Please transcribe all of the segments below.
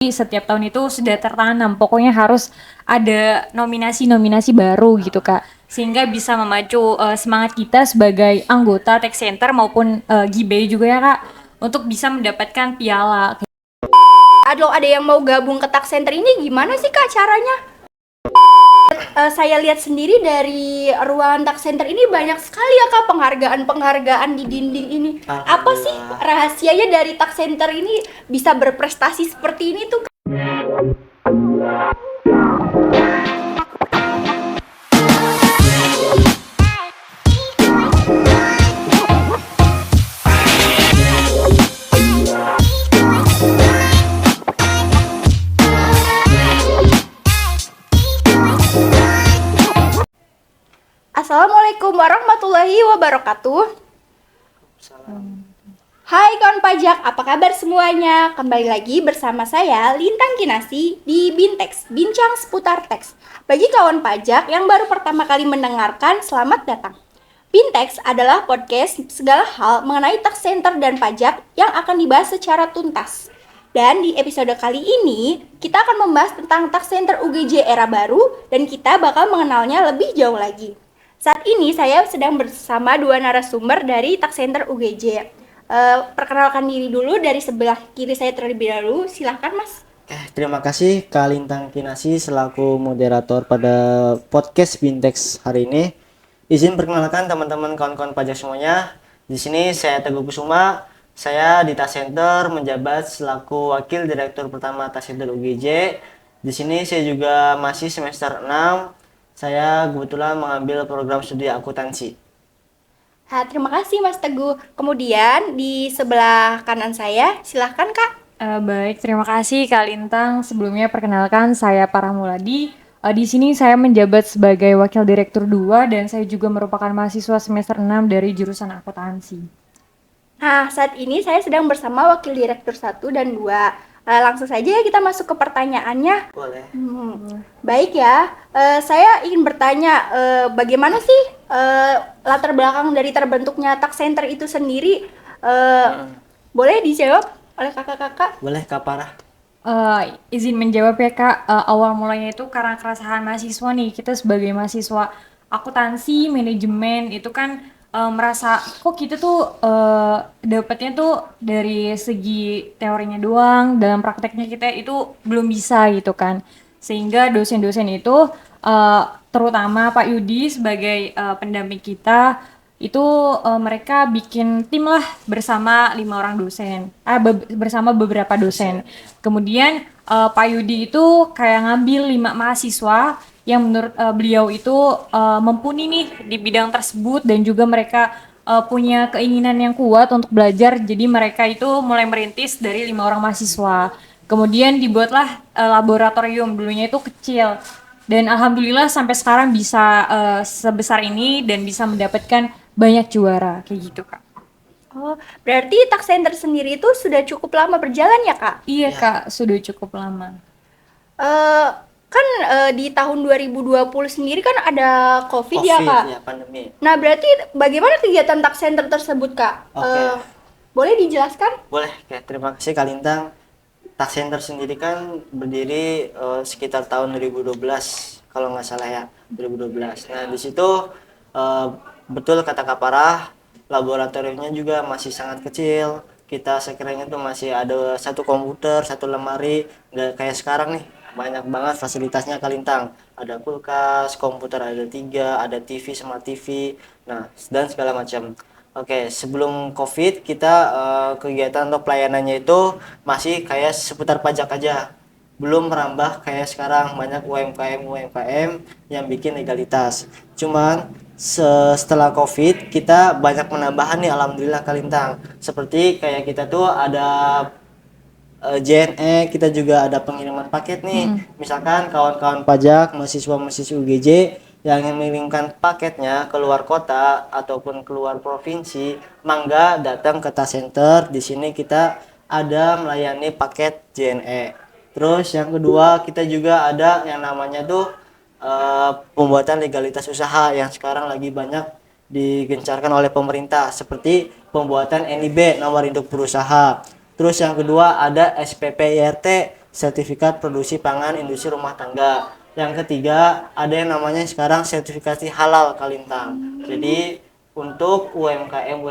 Setiap tahun itu sudah tertanam, pokoknya harus ada nominasi-nominasi baru gitu Kak, sehingga bisa memacu semangat kita sebagai anggota Tech Center maupun Gibe juga ya Kak, untuk bisa mendapatkan piala. Aduh, ada yang mau gabung ke Tak Center ini gimana sih Kak caranya? Saya lihat sendiri dari ruangan Tak Center ini banyak sekali ya Kak penghargaan-penghargaan di dinding ini. Apa sih rahasianya dari Tak Center ini bisa berprestasi seperti ini tuh? Assalamualaikum warahmatullahi wabarakatuh. Hai kawan pajak, apa kabar semuanya? Kembali lagi bersama saya Lintang Kinasi di Bintex, Bincang Seputar Teks. Bagi kawan pajak yang baru pertama kali mendengarkan, selamat datang. Bintex adalah podcast segala hal mengenai tax center dan pajak yang akan dibahas secara tuntas. Dan di episode kali ini, kita akan membahas tentang tax center UGJ era baru dan kita bakal mengenalnya lebih jauh lagi. Saat ini saya sedang bersama dua narasumber dari tax center UGJ. Perkenalkan diri dulu dari sebelah kiri saya terlebih dahulu. Silahkan Mas. Terima kasih Kak Lintang Kinasi selaku moderator pada podcast Bintex hari ini. Izin perkenalkan teman-teman kawan-kawan pajak semuanya. Di sini saya Teguh Kusuma. Saya di Tas Center menjabat selaku Wakil Direktur Pertama Tas Center UGJ. Di sini saya juga masih semester 6. Saya kebetulan mengambil program studi akuntansi. Terima kasih Mas Teguh. Kemudian di sebelah kanan saya, silahkan Kak. Baik, terima kasih Kak Lintang. Sebelumnya perkenalkan saya Parah Muladi. Di sini saya menjabat sebagai Wakil Direktur 2 dan saya juga merupakan mahasiswa semester 6 dari jurusan akuntansi. Nah, saat ini saya sedang bersama Wakil Direktur 1 dan 2. Langsung saja ya kita masuk ke pertanyaannya. Boleh. Baik ya, saya ingin bertanya, bagaimana sih latar belakang dari terbentuknya tax center itu sendiri? Boleh dijawab oleh kakak-kakak? Boleh Kak Parah? Izin menjawab ya Kak, awal mulanya itu karena keresahan mahasiswa nih, kita sebagai mahasiswa akuntansi, manajemen itu kan merasa kok kita tuh dapatnya tuh dari segi teorinya doang, dalam prakteknya kita itu belum bisa gitu kan. Sehingga dosen-dosen itu terutama Pak Yudi sebagai pendamping kita itu mereka bikin tim lah bersama 5 orang dosen, bersama beberapa dosen. Kemudian Pak Yudi itu kayak ngambil 5 mahasiswa yang menurut beliau itu mumpuni nih di bidang tersebut dan juga mereka punya keinginan yang kuat untuk belajar. Jadi mereka itu mulai merintis dari 5 orang mahasiswa. Kemudian dibuatlah laboratorium, dulunya itu kecil. Dan alhamdulillah sampai sekarang bisa sebesar ini dan bisa mendapatkan banyak juara kayak gitu Kak. Oh, berarti tax center sendiri itu sudah cukup lama berjalan ya Kak? Iya Kak, sudah cukup lama. Kan di tahun 2020 sendiri kan ada COVID ya Kak? Ya, pandemi. Nah, berarti bagaimana kegiatan tax center tersebut Kak? Oke. Boleh dijelaskan? Boleh, terima kasih Kak Lintang. Tax Center sendiri kan berdiri sekitar tahun 2012 kalau nggak salah ya, 2012. Nah di situ betul kata Kak Parah, laboratoriumnya juga masih sangat kecil. Kita sekiranya tuh masih ada satu komputer, satu lemari, nggak kayak sekarang nih. Banyak banget fasilitasnya Kak Lintang. Ada kulkas, komputer ada 3, ada TV, smart TV, nah dan segala macam. Oke, sebelum COVID kita kegiatan atau pelayanannya itu masih kayak seputar pajak aja. Belum merambah kayak sekarang banyak UMKM yang bikin legalitas. Cuman setelah COVID kita banyak penambahan nih alhamdulillah Kak Lintang. Seperti kayak kita tuh ada JNE, kita juga ada pengiriman paket nih. Misalkan kawan-kawan pajak, mahasiswa-mahasiswa UGJ yang mengirimkan paketnya ke luar kota ataupun keluar provinsi, mangga datang ke Tas Center. Di sini kita ada melayani paket JNE. Terus yang kedua kita juga ada yang namanya tuh pembuatan legalitas usaha yang sekarang lagi banyak digencarkan oleh pemerintah, seperti pembuatan NIB, nomor induk berusaha. Terus yang kedua ada SPP IRT sertifikat produksi pangan industri rumah tangga. Yang ketiga, ada yang namanya sekarang sertifikasi halal Kalintang. Jadi untuk UMKM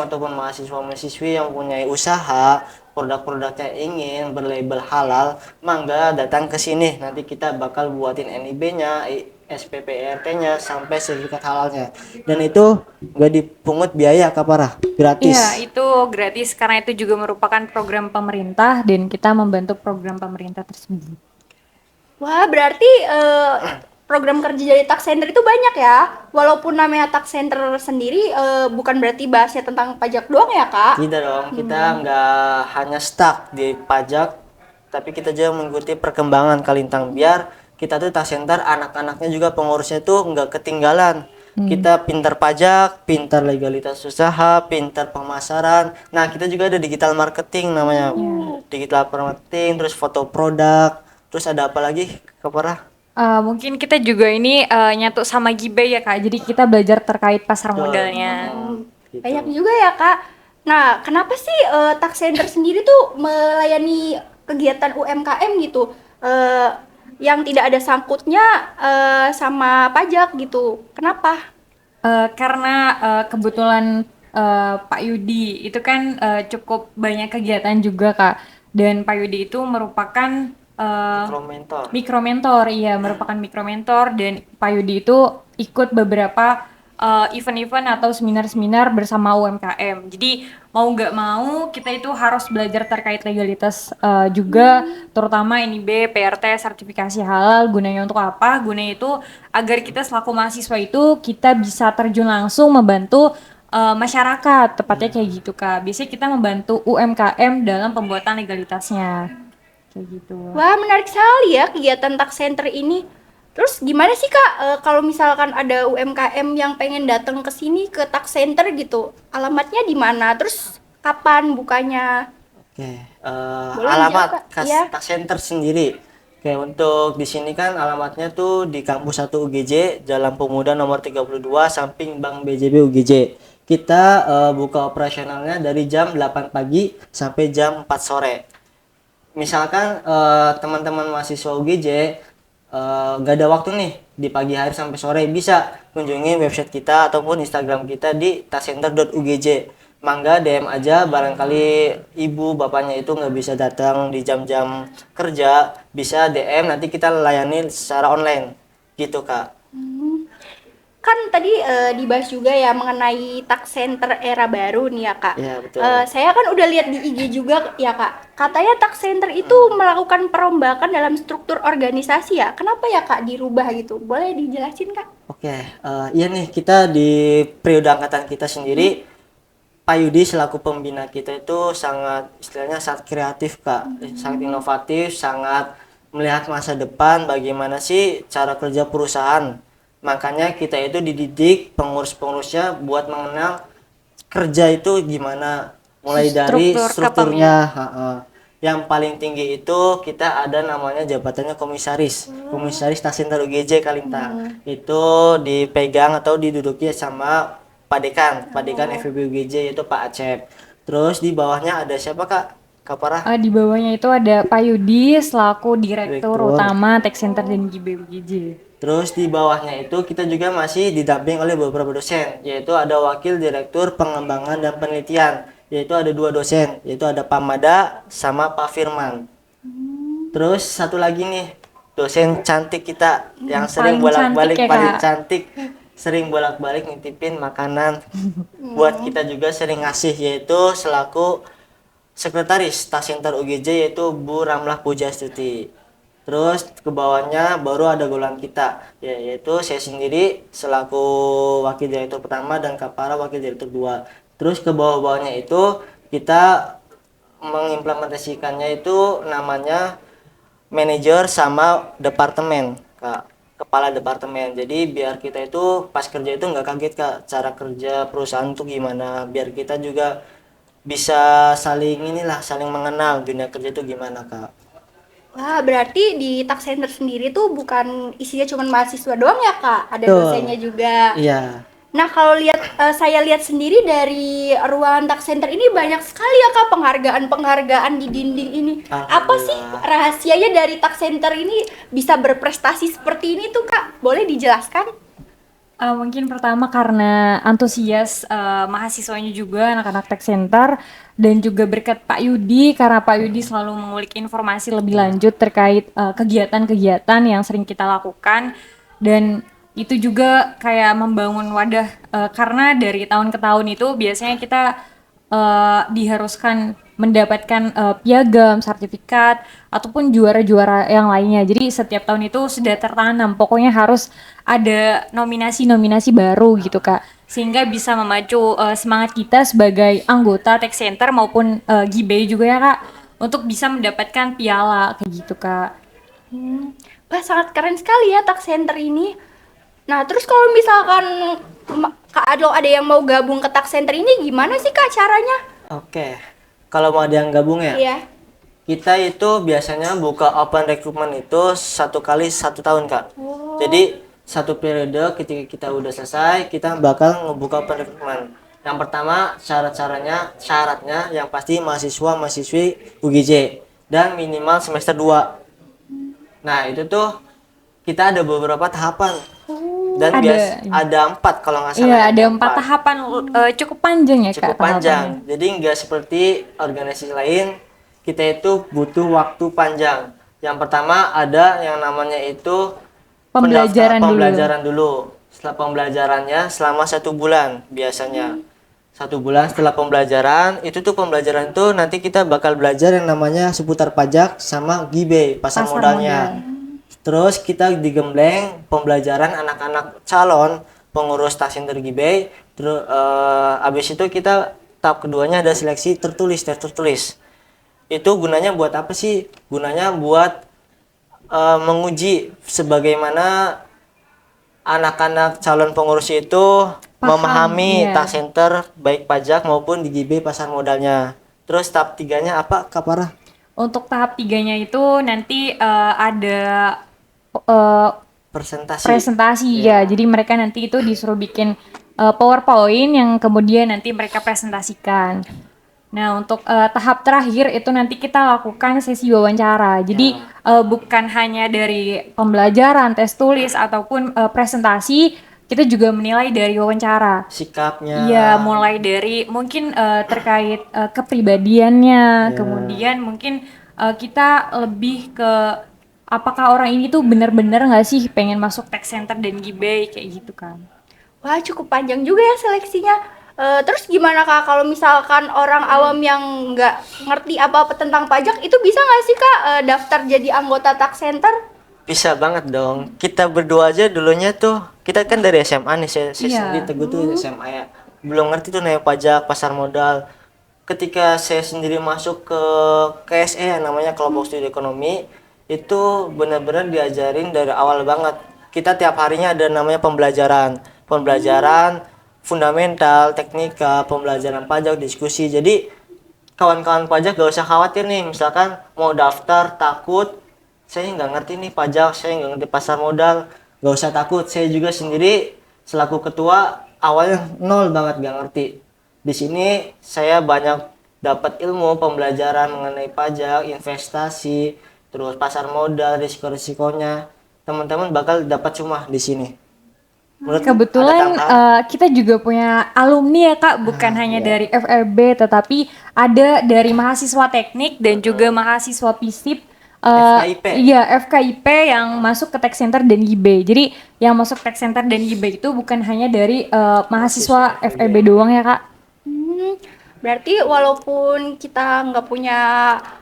ataupun mahasiswa-mahasiswi yang punya usaha, produk-produknya ingin berlabel halal, mangga datang ke sini. Nanti kita bakal buatin NIB-nya, SPPRT-nya sampai sertifikat halalnya. Dan itu nggak dipungut biaya Kapara, gratis. Iya, itu gratis karena itu juga merupakan program pemerintah dan kita membantu program pemerintah tersebut. Wah, berarti program kerja dari tax center itu banyak ya. Walaupun namanya tax center sendiri bukan berarti bahasnya tentang pajak doang ya, Kak? Tidak dong, kita nggak hanya stuck di pajak, tapi kita juga mengikuti perkembangan Kalintang biar kita tuh tax center anak-anaknya juga pengurusnya tuh nggak ketinggalan. Kita pintar pajak, pintar legalitas usaha, pintar pemasaran. Nah, kita juga ada digital marketing namanya. Digital marketing, terus foto produk, terus ada apa lagi, Kapara? Mungkin kita juga ini nyatu sama Gibe ya Kak, jadi kita belajar terkait pasar modalnya. Gitu. Banyak juga ya, Kak. Nah, kenapa sih tax center sendiri tuh melayani kegiatan UMKM gitu? Yang tidak ada sangkutnya sama pajak gitu. Kenapa? Karena kebetulan Pak Yudi itu kan cukup banyak kegiatan juga Kak, dan Pak Yudi itu merupakan Mikromentor. mikromentor, iya merupakan mikromentor dan Pak Yudi itu ikut beberapa event-event atau seminar-seminar bersama UMKM. Jadi mau nggak mau kita itu harus belajar terkait legalitas juga, terutama NIB, PRT, sertifikasi halal. Gunanya untuk apa? Gunanya itu agar kita selaku mahasiswa itu kita bisa terjun langsung membantu masyarakat, tepatnya kayak gitu Kak. Biasanya kita membantu UMKM dalam pembuatan legalitasnya. Kayak gitu. Wah, menarik sekali ya kegiatan tax center ini. Terus gimana sih, Kak, kalau misalkan ada UMKM yang pengen datang ke sini ke tax center gitu, alamatnya di mana? Terus kapan bukanya? Oke, Boleh alamat dijawab, Kak? khas Iya. tax center sendiri. Oke, untuk di sini kan alamatnya tuh di Kampus 1 UGJ, Jalan Pemuda nomor 32, samping Bank BJB UGJ. Kita buka operasionalnya dari jam 8 pagi sampai jam 4 sore. Misalkan teman-teman mahasiswa UGJ nggak ada waktu nih di pagi hari sampai sore, bisa kunjungi website kita ataupun Instagram kita di taxcenter.ugj. Mangga DM aja, barangkali ibu bapaknya itu nggak bisa datang di jam-jam kerja, bisa DM, nanti kita layani secara online gitu Kak. Kan tadi dibahas juga ya mengenai tax center era baru nih ya, Kak. Iya, betul. Saya kan udah lihat di IG juga ya, Kak. Katanya tax center itu melakukan perombakan dalam struktur organisasi ya. Kenapa ya, Kak, dirubah gitu? Boleh dijelasin, Kak? Oke, iya nih, kita di periode angkatan kita sendiri, Pak Yudi selaku pembina kita itu sangat, istilahnya sangat kreatif Kak, sangat inovatif, sangat melihat masa depan bagaimana sih cara kerja perusahaan. Makanya kita itu dididik pengurus-pengurusnya buat mengenal kerja itu gimana, mulai dari Struktur strukturnya. Yang paling tinggi itu kita ada namanya jabatannya komisaris, komisaris tax center UGJ Kalintang. Itu dipegang atau diduduki sama Pak Dekan, Pak Dekan FEB UGJ, yaitu Pak Acep. Terus di bawahnya ada siapa Kak? Kapara? Di bawahnya itu ada Pak Yudi selaku Direktur Direktur. Utama Tax Center dan GBUGJ. Terus di bawahnya itu kita juga masih didamping oleh beberapa dosen, yaitu ada Wakil Direktur Pengembangan dan Penelitian, yaitu ada 2 dosen, yaitu ada Pak Mada sama Pak Firman. Terus satu lagi nih, dosen cantik kita yang sering Paling bolak-balik, cantik ya, paling Kak? cantik, sering bolak-balik ngintipin makanan buat kita, juga sering ngasih, yaitu selaku Sekretaris Tax Center UGJ, yaitu Bu Ramlah Pujastuti. Terus ke bawahnya baru ada golongan kita, yaitu saya sendiri selaku wakil direktur pertama dan Kapara wakil direktur 2. Terus ke bawah-bawahnya itu kita mengimplementasikannya itu namanya manajer sama departemen Kak, kepala departemen. Jadi biar kita itu pas kerja itu nggak kaget Kak, cara kerja perusahaan tuh gimana, biar kita juga bisa saling saling mengenal dunia kerja itu gimana Kak. Wah, berarti di tax center sendiri tuh bukan isinya cuma mahasiswa doang ya, Kak? Ada Betul. dosennya juga. Iya. Nah, kalau saya lihat sendiri dari ruangan tax center ini banyak sekali ya Kak penghargaan di dinding ini. Apa sih Alhamdulillah. rahasianya dari tax center ini bisa berprestasi seperti ini tuh Kak? Boleh dijelaskan? Mungkin pertama karena antusias mahasiswanya juga anak-anak tech center, dan juga berkat Pak Yudi, karena Pak Yudi selalu mengulik informasi lebih lanjut terkait kegiatan-kegiatan yang sering kita lakukan, dan itu juga kayak membangun wadah, karena dari tahun ke tahun itu biasanya kita diharuskan mendapatkan piagam, sertifikat, ataupun juara-juara yang lainnya. Jadi setiap tahun itu sudah tertanam, pokoknya harus ada nominasi-nominasi baru gitu Kak. Sehingga bisa memacu semangat kita sebagai anggota Tech Center maupun Gibay juga ya Kak, untuk bisa mendapatkan piala kayak gitu Kak. Wah, sangat keren sekali ya tax center ini. Nah, terus kalau misalkan Kak Adlo ada yang mau gabung ke tax center ini gimana sih Kak caranya? Oke. Kalau mau ada yang gabung ya, Iya. kita itu biasanya buka open recruitment itu 1 kali 1 tahun, Kak. Jadi satu periode ketika kita udah selesai, kita bakal ngebuka open recruitment. Yang pertama syaratnya yang pasti mahasiswa mahasiswi UGJ dan minimal semester 2. Nah, itu tuh kita ada beberapa tahapan. Dan Ada. ada 4 kalau nggak salah. Iya, ya, ada 4 tahapan, cukup panjang ya Kak cukup panjang. tahapannya. Jadi nggak seperti organisasi lain, kita itu butuh waktu panjang. Yang pertama ada yang namanya itu Pembelajaran dulu. pembelajaran dulu. Setelah pembelajarannya selama 1 bulan biasanya. 1 bulan setelah pembelajaran, itu tuh pembelajaran itu nanti kita bakal belajar yang namanya seputar pajak sama GIBE, pasar Pasar modalnya. Terus kita digembleng pembelajaran anak-anak calon pengurus tax center GIBE. Terus abis itu kita tahap keduanya ada seleksi tertulis, tes tertulis. Itu gunanya buat apa sih? Gunanya buat menguji sebagaimana anak-anak calon pengurus itu memahami iya. tax center baik pajak maupun di GIBE pasar modalnya. Terus tahap tiganya apa, Kak Farah? Untuk tahap 3-nya itu nanti ada eh, Presentasi. presentasi ya. Jadi mereka nanti itu disuruh bikin PowerPoint yang kemudian nanti mereka presentasikan. Nah, untuk tahap terakhir itu nanti kita lakukan sesi wawancara. Jadi bukan hanya dari pembelajaran, tes tulis ataupun presentasi, kita juga menilai dari wawancara. Sikapnya. Iya, mulai dari mungkin terkait kepribadiannya, kemudian mungkin kita lebih ke apakah orang ini tuh benar-benar nggak sih pengen masuk tech center dan Gibay kayak gitu kan. Wah, cukup panjang juga ya seleksinya. Terus gimana Kak kalau misalkan orang awam yang nggak ngerti apa-apa tentang pajak itu bisa nggak sih Kak daftar jadi anggota tax center? Bisa banget dong. Kita berdua aja dulunya tuh, kita kan dari SMA nih, saya Iya. sendiri Teguh tuh SMA ya. Belum ngerti tuh namanya pajak, pasar modal. Ketika saya sendiri masuk ke KSE yang namanya kelompok studi ekonomi, itu benar-benar diajarin dari awal banget. Kita tiap harinya ada namanya pembelajaran. Pembelajaran fundamental, teknika, pembelajaran pajak, diskusi. Jadi kawan-kawan pajak gak usah khawatir nih, misalkan mau daftar takut saya nggak ngerti nih pajak, saya nggak ngerti pasar modal, nggak usah takut. Saya juga sendiri selaku ketua awalnya nol banget nggak ngerti. Di sini saya banyak dapat ilmu pembelajaran mengenai pajak, investasi, terus pasar modal, risiko-risikonya. Teman-teman bakal dapat semua di sini. Menurut Kebetulan ada tambahan? kita juga punya alumni ya Kak, bukan hanya dari FEB tetapi ada dari mahasiswa teknik dan juga mahasiswa FISIP. FKIP. Iya, FKIP yang masuk ke Tech Center dan GIBE. Jadi yang masuk Tech Center dan GIBE itu bukan hanya dari mahasiswa FEB doang ya Kak. Berarti walaupun kita nggak punya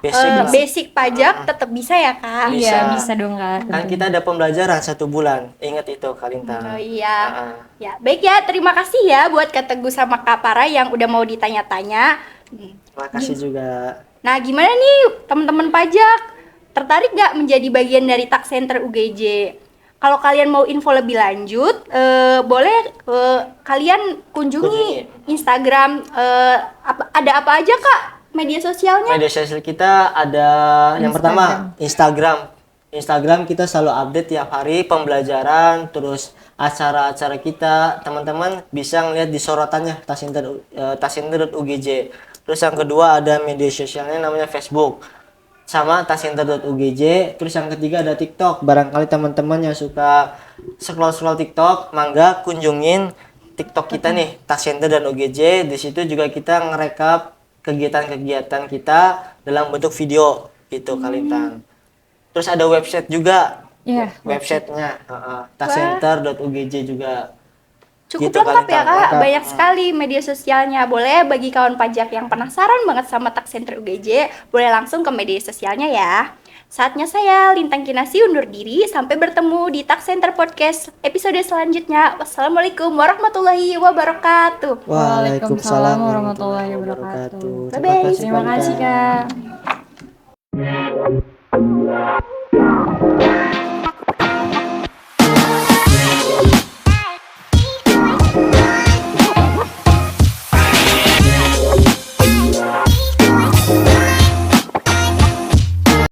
Basic lah. basic pajak tetap bisa ya Kak? Bisa. Iya, bisa dong Kak. Kan kita ada pembelajaran 1 bulan, ingat itu Kalintang. Oh iya. Ah. Ya, baik ya. Terima kasih ya buat Kak Teguh sama Kak Para yang udah mau ditanya-tanya. Terima kasih juga. Nah, gimana nih teman-teman pajak? Tertarik nggak menjadi bagian dari Tax Center UGJ? Kalau kalian mau info lebih lanjut, boleh kalian kunjungi Instagram. Ada apa aja Kak media sosialnya? Media sosial kita ada yang pertama Instagram. Instagram kita selalu update tiap hari pembelajaran, terus acara-acara kita. Teman-teman bisa ngeliat di sorotannya tasinter.ugj. Terus yang kedua ada media sosialnya namanya Facebook sama tasinter.ugj. Terus yang ketiga ada TikTok. Barangkali teman-teman yang suka scroll TikTok, mangga kunjungin TikTok kita nih, Tasinter dan UGJ. Di situ juga kita ngerekap kegiatan-kegiatan kita dalam bentuk video gitu, Kalintang. Terus ada website juga. Iya, Websitenya tasinter.ugj juga. Cukup Gitu, lengkap ya Kalintang. Kak, Lengkap. banyak sekali media sosialnya. Boleh bagi kawan pajak yang penasaran banget sama Tak Center UGJ, boleh langsung ke media sosialnya ya. Saatnya saya, Lintang Kinasi, undur diri. Sampai bertemu di Tak Center Podcast episode selanjutnya. Wassalamualaikum warahmatullahi wabarakatuh. Waalaikumsalam warahmatullahi wabarakatuh. Bye-bye. Terima kasih, Kak.